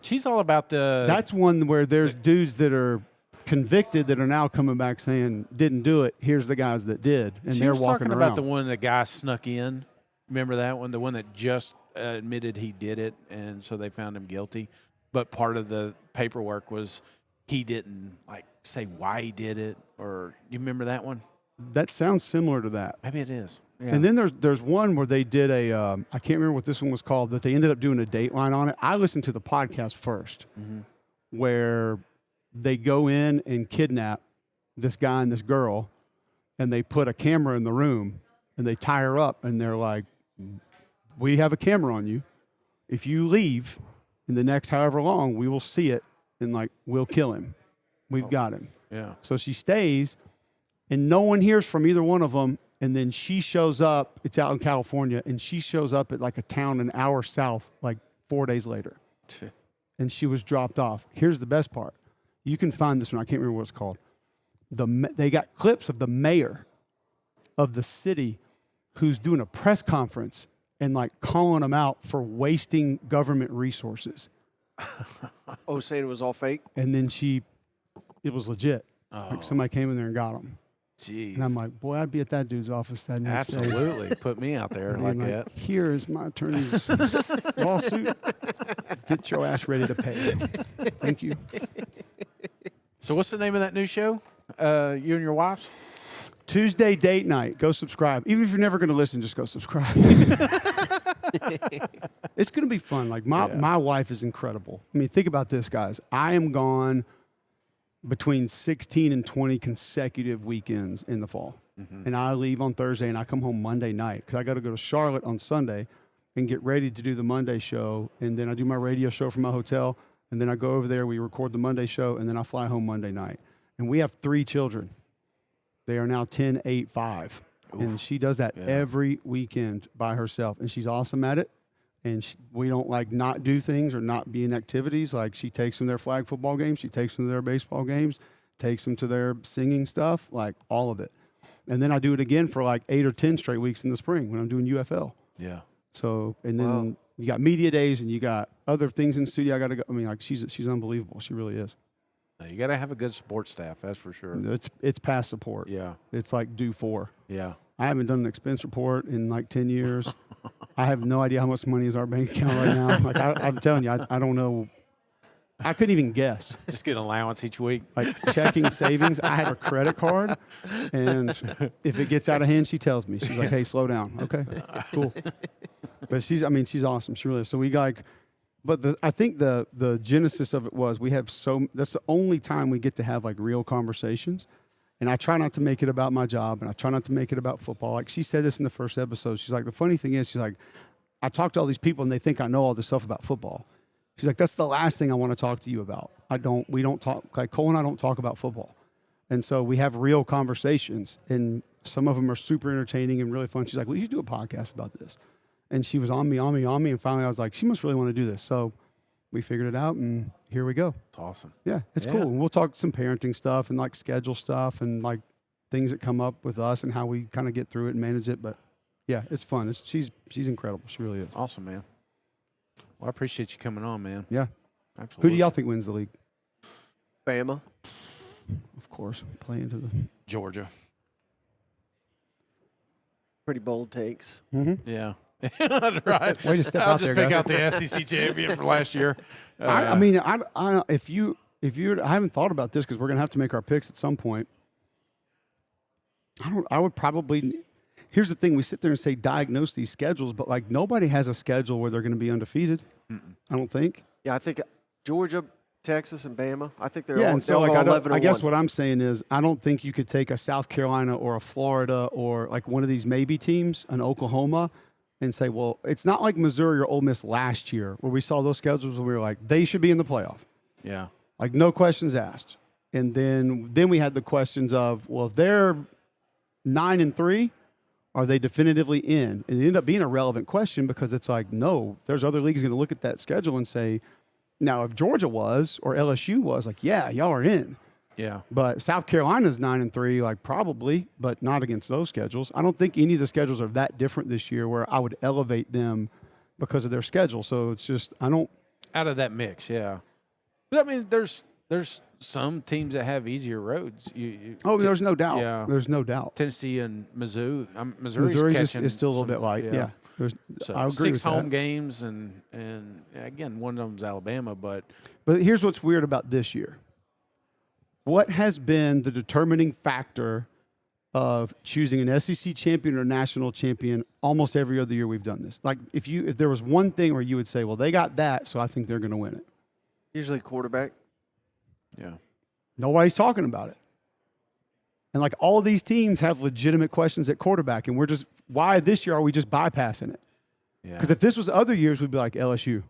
She's all about the. That's one where there's dudes that are convicted that are now coming back saying didn't do it. Here's the guys that did, and they're walking around. About the one the guy snuck in. Remember that one? The one that just admitted he did it, and so they found him guilty. But part of the paperwork was he didn't say why he did it, or you remember that one? that sounds similar to that. Maybe it is. Yeah. And then there's one where they did I can't remember what this one was called, that they ended up doing a Dateline on it. I listened to the podcast first, where they go in and kidnap this guy and this girl, and they put a camera in the room, and they tie her up, and they're like, we have a camera on you. If you leave in the next however long, we will see it, and like, we'll kill him. We've got him. Yeah. So she stays, and no one hears from either one of them. And then she shows up. It's out in California, and she shows up at like a town an hour south, like 4 days later. And she was dropped off. Here's the best part: you can find this one. I can't remember what it's called. They got clips of the mayor of the city who's doing a press conference and like calling them out for wasting government resources. Oh, saying it was all fake? And then it was legit. Like somebody came in there and got them. Jeez. And I'm like, boy, I'd be at that dude's office that next day. Absolutely. Put me out there like that. Here is my attorney's lawsuit. Get your ass ready to pay. Thank you. So what's the name of that new show? You and your wife's? Tuesday date night. Go subscribe. Even if you're never going to listen, just go subscribe. It's going to be fun. Like my wife is incredible. I mean, think about this, guys. I am gone between 16 and 20 consecutive weekends in the fall. And I leave on Thursday and I come home Monday night because I got to go to Charlotte on Sunday and get ready to do the Monday show. And then I do my radio show from my hotel. And then I go over there, we record the Monday show, and then I fly home Monday night. And we have 3 children. They are now 10, 8, 5. Oof. And she does that every weekend by herself. And she's awesome at it. And we don't like not do things or not be in activities. Like she takes them to their flag football games. She takes them to their baseball games, takes them to their singing stuff, like all of it. And then I do it again for like 8 or 10 straight weeks in the spring when I'm doing UFL. Yeah. So, and then you got media days and you got other things in the studio. I got to go. I mean, like she's unbelievable. She really is. You got to have a good support staff. That's for sure. It's past support. Yeah. It's like due for. Yeah. I haven't done an expense report in like 10 years. I have no idea how much money is our bank account right now. Like I'm telling you, I don't know. I couldn't even guess. Just get an allowance each week. Like checking savings. I have a credit card, and if it gets out of hand, she tells me. She's like, "Hey, slow down." Okay, cool. But she's awesome. She really is. So we like, but I think the genesis of it was that's the only time we get to have like real conversations. And I try not to make it about my job, and I try not to make it about football. Like she said this in the first episode. She's like, the funny thing is, she's like, I talk to all these people, and they think I know all this stuff about football. She's like, that's the last thing I want to talk to you about. We don't talk, like Cole and I don't talk about football. And so we have real conversations, and some of them are super entertaining and really fun. She's like, well, you should do a podcast about this. And she was on me. And finally I was like, she must really want to do this. So we figured it out, and here we go. It's awesome. Yeah, it's cool. And we'll talk some parenting stuff and like schedule stuff and like things that come up with us and how we kind of get through it and manage it. But yeah, it's fun. She's incredible. She really is. Awesome, man. Well, I appreciate you coming on, man. Yeah. Absolutely. Who do y'all think wins the league? Bama. Of course. Play into the Georgia. Pretty bold takes. Mm-hmm. Yeah. Right. Way to step I'll out just there, pick guys. out the SEC champion for last year. I mean, I haven't thought about this because we're gonna have to make our picks at some point. I would probably. Here's the thing: we sit there and say diagnose these schedules, but like nobody has a schedule where they're going to be undefeated. I don't think. Yeah, I think Georgia, Texas, and Bama. I think they're Yeah, all, and so like all 11 I guess what I'm saying is I don't think you could take a South Carolina or a Florida or like one of these maybe teams, an Oklahoma, and say, well, it's not like Missouri or Ole Miss last year where we saw those schedules and we were like, they should be in the playoff. Yeah. Like no questions asked. And then we had the questions of, well, if they're 9-3, are they definitively in? And it ended up being a relevant question because it's like, no, there's other leagues going to look at that schedule and say, now if Georgia was or LSU was, like, yeah, y'all are in. Yeah. But South Carolina's 9-3, like probably, but not against those schedules. I don't think any of the schedules are that different this year where I would elevate them because of their schedule. So it's just out of that mix, yeah. But I mean, there's some teams that have easier roads. There's no doubt. Yeah. There's no doubt. Tennessee and Mizzou. Missouri's is still a little bit light. Yeah. So I agree 6 with home that. games and again, one of them's Alabama, but here's what's weird about this year. What has been the determining factor of choosing an SEC champion or national champion almost every other year we've done this. Like if there was one thing where you would say, well, they got that, so I think they're going to win it. Usually quarterback. Yeah. Nobody's talking about it. And like all of these teams have legitimate questions at quarterback, and why this year are we just bypassing it? Yeah. Because if this was other years, we'd be like LSU.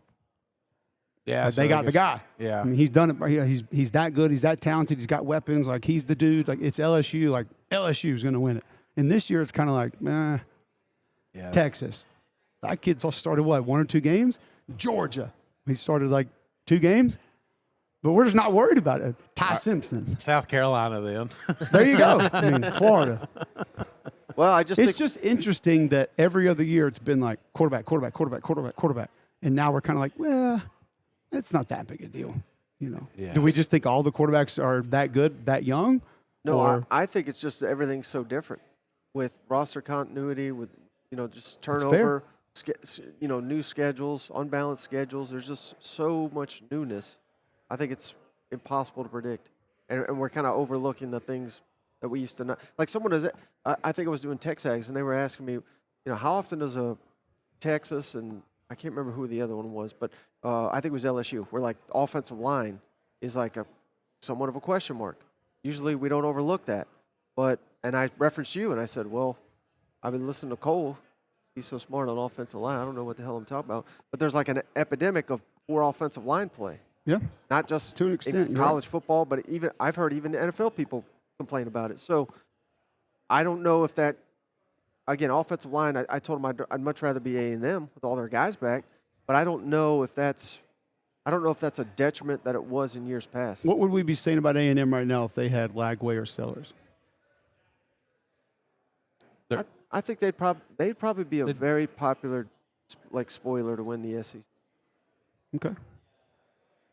Yeah. Like, they got the guy. Yeah. I mean, he's done it. He's that good. He's that talented. He's got weapons. Like he's the dude. Like it's LSU. Like LSU is going to win it. And this year it's kind of like, Yeah. Texas. That kid's all started what, 1 or 2 games? Georgia. He started like 2 games. But we're just not worried about it. Ty Simpson. South Carolina then. There you go. I mean, Florida. Well, It's just interesting that every other year it's been like quarterback. And now we're kind of like, well, it's not that big a deal. You know? Yeah. Do we just think all the quarterbacks are that good, that young? No, Or- I think it's just everything's so different with roster continuity, with just fair. turnover, new schedules, unbalanced schedules. There's just so much newness. I think it's impossible to predict, and we're kind of overlooking the things that we used to know. Like someone was, I think I was doing Texags, and they were asking me, how often does a Texas and I can't remember who the other one was, but I think it was LSU, where like offensive line is like somewhat of a question mark. Usually we don't overlook that. And I referenced you, and I said, well, I've been listening to Cole. He's so smart on offensive line. I don't know what the hell I'm talking about. But there's like an epidemic of poor offensive line play. Yeah. Not just To an extent, in you're college football, but I've heard even NFL people complain about it. So I don't know if that, again, offensive line, I told them I'd much rather be A&M with all their guys back, but I don't know if that's a detriment that it was in years past. What would we be saying about A&M right now if they had Lagway or Sellers? I think they'd probably be a very popular spoiler to win the SEC. Okay.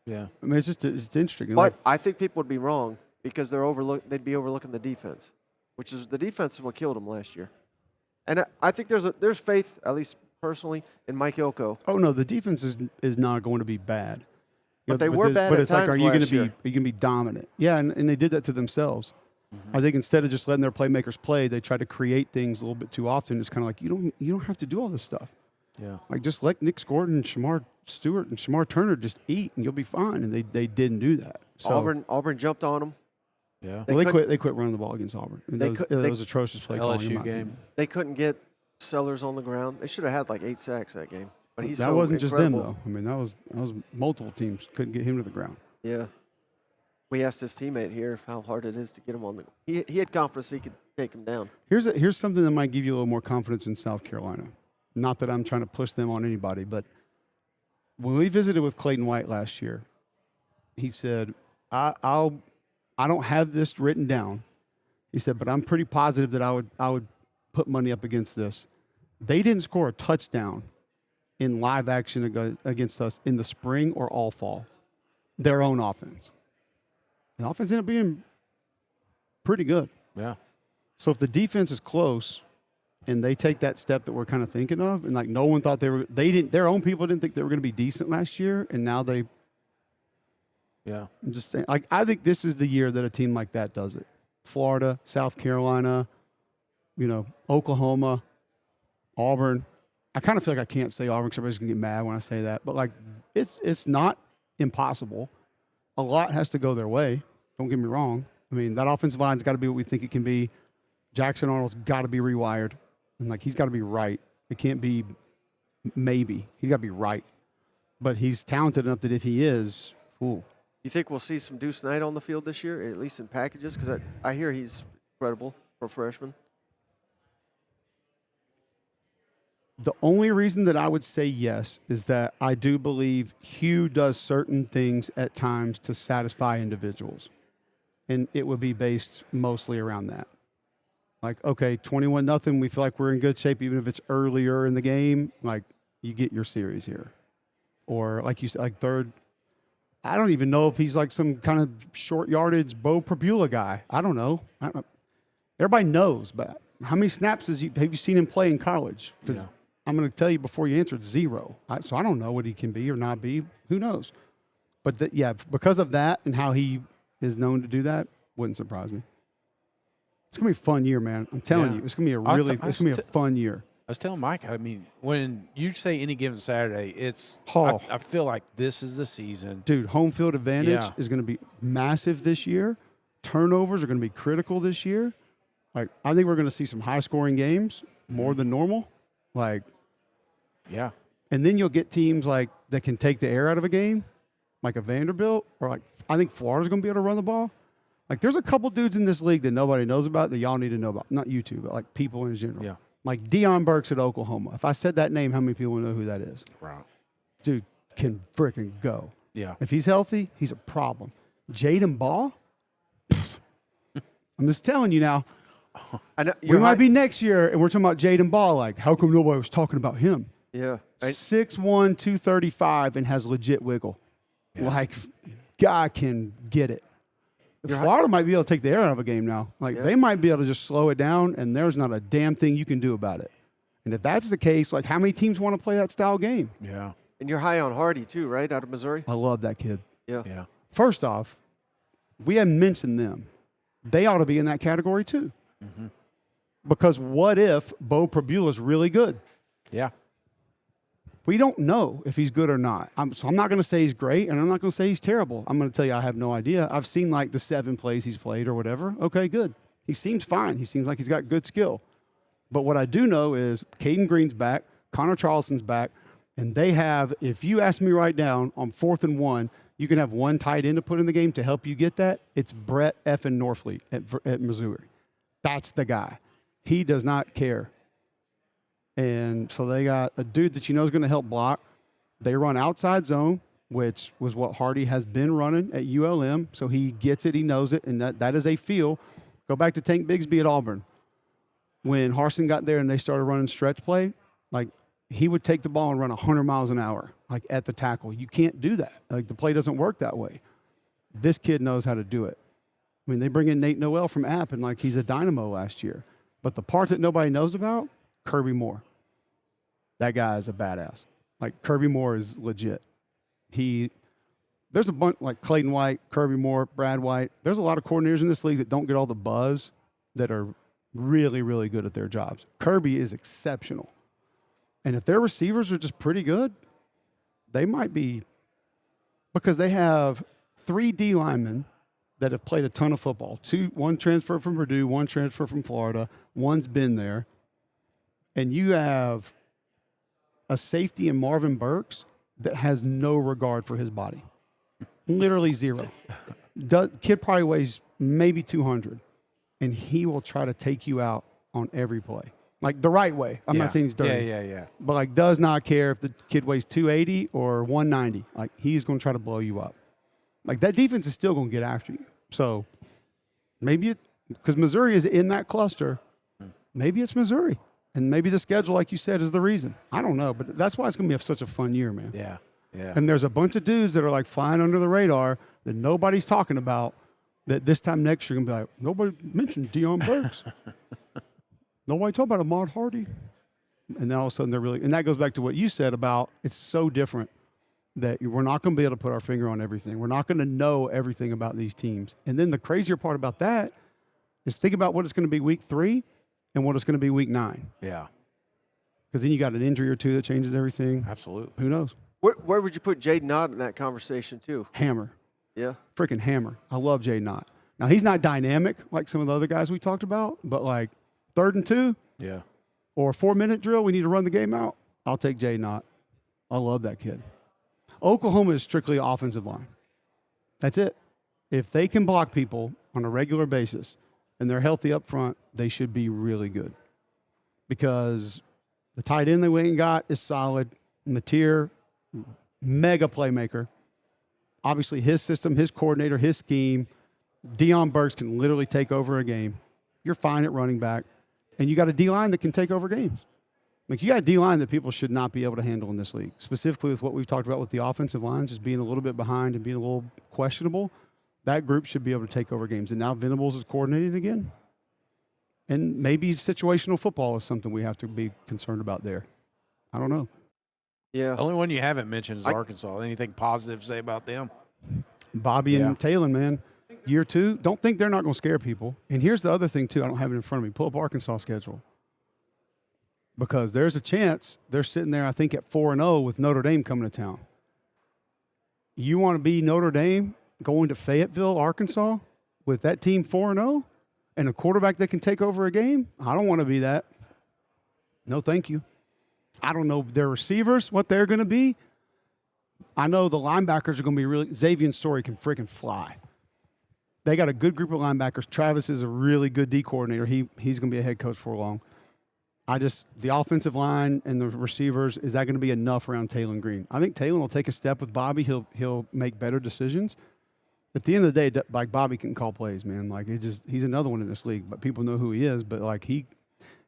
Yeah. I mean, it's interesting. But I think people would be wrong because they'd be overlooking the defense, which is the defense is what killed them last year. And I think there's faith, at least personally, in Mike Elko. Oh no, the defense is not going to be bad. But they were bad But at it's like, times are you going last to year. are you going to be dominant? Yeah, and they did that to themselves. I think instead of just letting their playmakers play, they try to create things a little bit too often. It's kind of like you don't have to do all this stuff. Yeah. Like just let Nick Gordon, Shamar Stewart, and Shamar Turner just eat, and you'll be fine. And they didn't do that. So, Auburn jumped on them. Yeah. They quit running the ball against Auburn. And that was atrocious play calling. in LSU my game. opinion. They couldn't get Sellers on the ground. They should have had like 8 sacks that game. But he's That so wasn't just them incredible. though. I mean, that was multiple teams couldn't get him to the ground. Yeah. We asked his teammate here how hard it is to get him on the. He had confidence he could take him down. Here's something that might give you a little more confidence in South Carolina. Not that I'm trying to push them on anybody, but when we visited with Clayton White last year, he said, I don't have this written down. He said, but I'm pretty positive that I would put money up against this. They didn't score a touchdown in live action against us in the spring or all fall. Their own offense. The offense ended up being pretty good. Yeah. So if the defense is close and they take that step that we're kind of thinking of, and like no one thought their own people didn't think they were going to be decent last year, and now Yeah. I'm just saying, like I think this is the year that a team like that does it. Florida, South Carolina, Oklahoma, Auburn. I kind of feel like I can't say Auburn because everybody's going to get mad when I say that, but like it's not impossible. A lot has to go their way. Don't get me wrong. I mean, that offensive line's got to be what we think it can be. Jackson Arnold's got to be rewired. And, he's got to be right. It can't be maybe. He's got to be right. But he's talented enough that if he is, ooh. You think we'll see some Deuce Knight on the field this year, at least in packages? Because I hear he's incredible for a freshman. The only reason that I would say yes is that I do believe Hugh does certain things at times to satisfy individuals. And it would be based mostly around that. Like, okay, 21-0, we feel like we're in good shape, even if it's earlier in the game. Like, you get your series here. Or, like you said, like third, I don't even know if he's like some kind of short yardage Bo Prabula guy. I don't know. Everybody knows, but how many snaps have you seen him play in college? Because I'm going to tell you before you answer, it's 0. So I don't know what he can be or not be. Who knows? But, because of that and how he is known to do that, wouldn't surprise me. It's going to be a fun year, man. I'm telling Yeah. you. It's going to be it's going to be a fun year. I was telling Mike, I mean, when you say any given Saturday, I feel like this is the season. Dude, home field advantage Yeah. is going to be massive this year. Turnovers are going to be critical this year. Like, I think we're going to see some high-scoring games, more than normal. Like, Yeah. and then you'll get teams like that can take the air out of a game, like a Vanderbilt, or like I think Florida's going to be able to run the ball. Like, there's a couple dudes in this league that nobody knows about that y'all need to know about. Not you two, but like people in general. Yeah. Like Deion Burks at Oklahoma. If I said that name, how many people would know who that is? Right. Dude can freaking go. Yeah. If he's healthy, he's a problem. Jaden Ball? I'm just telling you now. I know, We might be next year, and we're talking about Jaden Ball. Like, how come nobody was talking about him? Yeah. 6'1", 235, and has legit wiggle. Yeah. Like, guy can get it. Florida might be able to take the air out of a game now. Like, they might be able to just slow it down, and there's not a damn thing you can do about it. And if that's the case, like, how many teams want to play that style game? Yeah. And you're high on Hardy, too, right, out of Missouri? I love that kid. Yeah. Yeah. First off, we haven't mentioned them. They ought to be in that category, too. Mm-hmm. Because what if Bo Prabula's really good? Yeah. We don't know if he's good or not. So I'm not going to say he's great, and I'm not going to say he's terrible. I'm going to tell you I have no idea. I've seen like the 7 plays he's played or whatever. Okay, good. He seems fine. He seems like he's got good skill. But what I do know is Caden Green's back, Connor Charleston's back, and they have, if you ask me right now, on 4th and 1, you can have one tight end to put in the game to help you get that. It's Brett effing Norfleet at Missouri. That's the guy. He does not care. And so they got a dude that you know is going to help block. They run outside zone, which was what Hardy has been running at ULM. So he gets it, he knows it, and that is a feel. Go back to Tank Bigsby at Auburn. When Harsin got there and they started running stretch play, like he would take the ball and run 100 miles an hour, like at the tackle. You can't do that. Like the play doesn't work that way. This kid knows how to do it. I mean, they bring in Nate Noel from App, and like he's a dynamo last year. But the part that nobody knows about, Kirby Moore. That guy is a badass. Like Kirby Moore is legit. There's a bunch like Clayton White, Kirby Moore, Brad White. There's a lot of coordinators in this league that don't get all the buzz that are really, really good at their jobs. Kirby is exceptional. And if their receivers are just pretty good, they might be, because they have 3 D linemen that have played a ton of football. 1 transfer from Purdue, 1 transfer from Florida, 1's been there. And you have a safety in Marvin Burks that has no regard for his body. Literally 0. Kid probably weighs maybe 200, and he will try to take you out on every play. Like the right way. I'm not saying he's dirty. Yeah. But like does not care if the kid weighs 280 or 190. Like he's going to try to blow you up. Like that defense is still going to get after you. So maybe because Missouri is in that cluster, maybe it's Missouri. And maybe the schedule, like you said, is the reason. I don't know, but that's why it's going to be such a fun year, man. Yeah. Yeah. And there's a bunch of dudes that are like flying under the radar that nobody's talking about that this time next year going to be like, nobody mentioned Deion Burks. Nobody talked about Ahmad Hardy. And then all of a sudden they're really – and that goes back to what you said about it's so different that we're not going to be able to put our finger on everything. We're not going to know everything about these teams. And then the crazier part about that is think about what it's going to be week 3 and what it's going to be week 9. Yeah. Because then you got an injury or two that changes everything. Absolutely. Who knows? Where would you put Jaden Ott in that conversation, too? Hammer. Yeah. Freaking hammer. I love Jaden Ott. Now, he's not dynamic like some of the other guys we talked about, but like 3rd and 2 Yeah. or a 4-minute drill, we need to run the game out. I'll take Jaden Ott. I love that kid. Oklahoma is strictly offensive line. That's it. If they can block people on a regular basis and they're healthy up front, they should be really good. Because the tight end they went and got is solid. Mateer, mega playmaker. Obviously, his system, his coordinator, his scheme. Deion Burks can literally take over a game. You're fine at running back. And you got a D-line that can take over games. Like, you got a D-line that people should not be able to handle in this league, specifically with what we've talked about with the offensive line, just being a little bit behind and being a little questionable. That group should be able to take over games. And now Venables is coordinated again. And maybe situational football is something we have to be concerned about there. I don't know. Yeah. The only one you haven't mentioned is Arkansas. Anything positive to say about them? Bobby and Talon, man. year 2, don't think they're not going to scare people. And here's the other thing, too. I don't have it in front of me. Pull up Arkansas' schedule. Because there's a chance they're sitting there, I think, at 4-0 with Notre Dame coming to town. You want to be Notre Dame going to Fayetteville, Arkansas, with that team 4-0 and a quarterback that can take over a game? I don't want to be that. No, thank you. I don't know their receivers, what they're going to be. I know the linebackers are going to be really – Xavier Story can freaking fly. They got a good group of linebackers. Travis is a really good D coordinator. He's going to be a head coach for long. The offensive line and the receivers, is that going to be enough around Taylon Green? I think Taylon will take a step with Bobby. He'll make better decisions. At the end of the day, like, Bobby can call plays, man. Like, he's another one in this league, but people know who he is. But, like,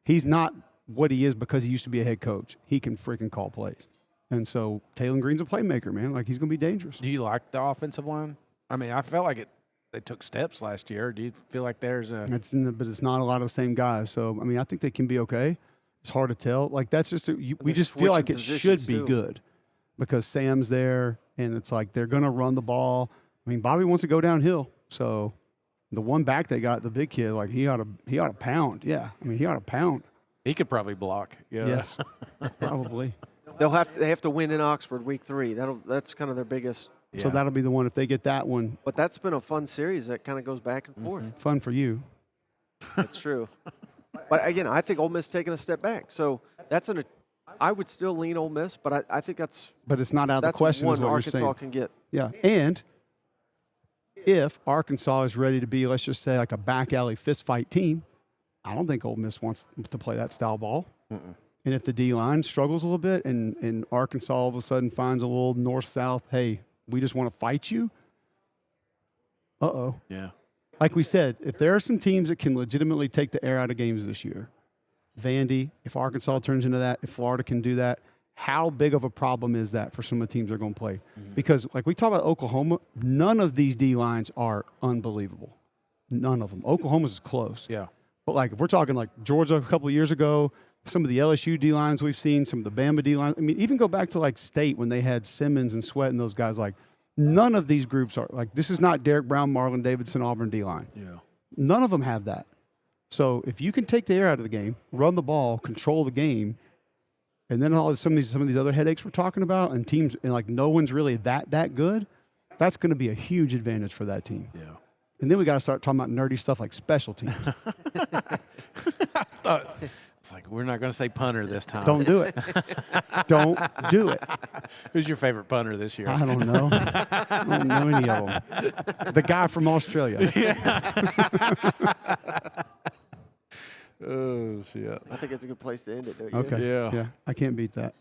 he's not what he is because he used to be a head coach. He can freaking call plays. And so Taylon Green's a playmaker, man. Like, he's going to be dangerous. Do you like the offensive line? I mean, I felt like they took steps last year. Do you feel like there's a – but it's not a lot of the same guys. So, I mean, I think they can be okay. It's hard to tell. Like, that's just we just feel like it should be good because Sam's there, and it's like they're going to run the ball. I mean, Bobby wants to go downhill. So the one back they got, the big kid, like he ought to pound. Yeah, I mean, he ought to pound. He could probably block. Yeah. Yes, probably. They have to win in Oxford week 3. That's kind of their biggest. Yeah. So that'll be the one if they get that one. But that's been a fun series that kind of goes back and forth. Mm-hmm. Fun for you. That's true. But again, I think Ole Miss taking a step back. So I would still lean Ole Miss, but I think that's. But it's not out of the question. That's is what one Arkansas you're saying. can get. Yeah, and if Arkansas is ready to be, let's just say, like a back alley fist fight team, I don't think Ole Miss wants to play that style ball. Mm-mm. And if the D-line struggles a little bit and Arkansas all of a sudden finds a little north-south, hey, we just want to fight you, uh-oh. Yeah. Like we said, if there are some teams that can legitimately take the air out of games this year, Vandy, if Arkansas turns into that, if Florida can do that, how big of a problem is that for some of the teams they're going to play? Mm-hmm. Because like we talk about Oklahoma, none of these D-lines are unbelievable. None of them. Oklahoma's is close. Yeah. But like if we're talking like Georgia a couple of years ago, some of the LSU D-lines we've seen, some of the Bama D-lines. I mean, even go back to like State when they had Simmons and Sweat and those guys. Like none of these groups are like this is not Derek Brown, Marlon Davidson, Auburn D-line. Yeah. None of them have that. So if you can take the air out of the game, run the ball, control the game, and then some of these other headaches we're talking about, and teams and like no one's really that good, that's going to be a huge advantage for that team. Yeah. And then we got to start talking about nerdy stuff like special teams. It's like we're not going to say punter this time. Don't do it. Don't do it. Who's your favorite punter this year? I don't know. I don't know any of them. The guy from Australia. Oh, shit. I think it's a good place to end it, don't you? Okay. Yeah. Yeah. I can't beat that.